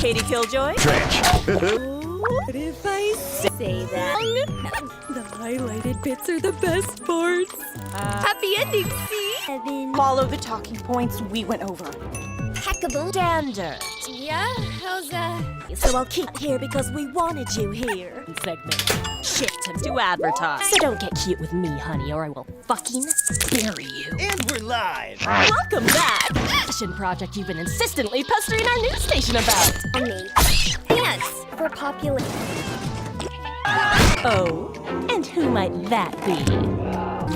Katie Killjoy? Trench. What if I say that? The highlighted bits are the best parts. Happy ending, see? Follow the talking points we went over. Impeccable standard. Yeah, how's So I'll keep here because we wanted you here. Segment. Shift to advertise. So don't get cute with me, honey, or I will fucking bury you. And we're live. Welcome back. Passion project you've been insistently pestering our news station about. me? Yes, for popular. Oh, and who might that be?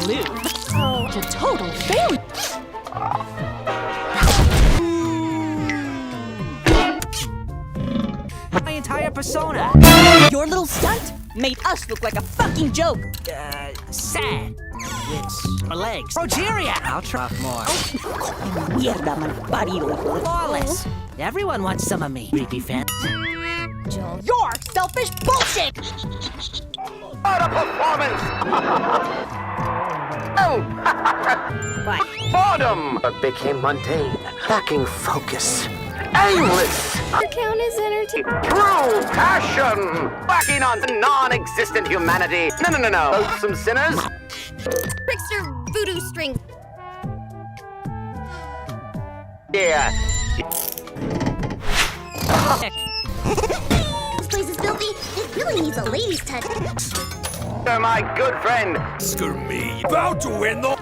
Luke. Oh, a total failure. My entire persona. Your little stunt made us look like a fucking joke. Sad. With her legs. Progeria. I'll try more. Mierda, malparido. Flawless. Everyone wants some of me. Creepy fan. You're selfish bullshit! What a performance! Oh! Boredom became mundane, lacking focus, aimless. Your count is entertaining. True passion, lacking on non-existent humanity. No. Loathsome sinners. Trickster voodoo string. Yeah. This place is filthy. It really needs a lady's touch. You're my good friend. Screw me. About to win the...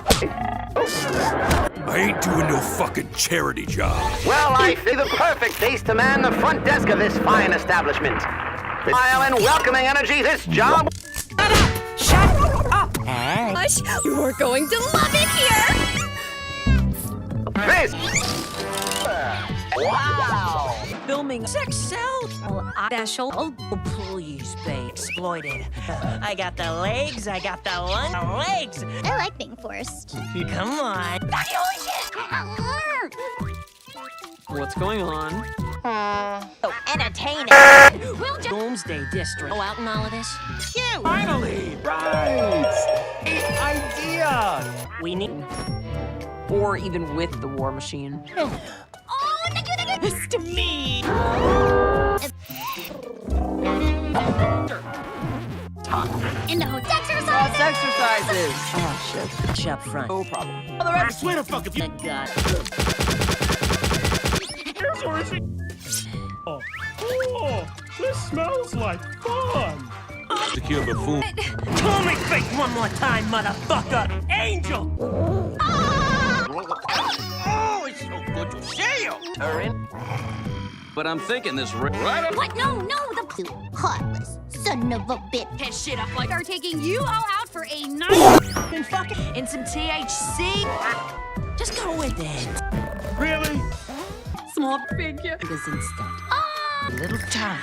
I ain't doing no fucking charity job. Well, I see the perfect face to man the front desk of this fine establishment. Smile and welcoming energy, this job. Shut up. Hey. Hush, you are going to love it here. This. Wow. Filming sex sells. Oh, please, babe. Exploited. I got the legs. I got the legs. I like being forced. Come on. What's going on? So entertaining. We'll Doomsday District. Go out in all of this. Cute. Finally! Right! Idea! We need... Or even with the war machine. Oh, thank you. This to me. In the hotel exercise. Exercises! Oh, shit. Pitch up front. No problem. I swear to fuck if you... Good God. Oh, this smells like fun! To kill the food. Call me fake one more time, motherfucker! Angel! Oh, it's so good to see you! But I'm thinking this right up. What? No, the heartless son of a bitch. That shit up like are taking you all out for a night And fucking and some THC. Just go with it. Really? Small figure. This instant. Little time.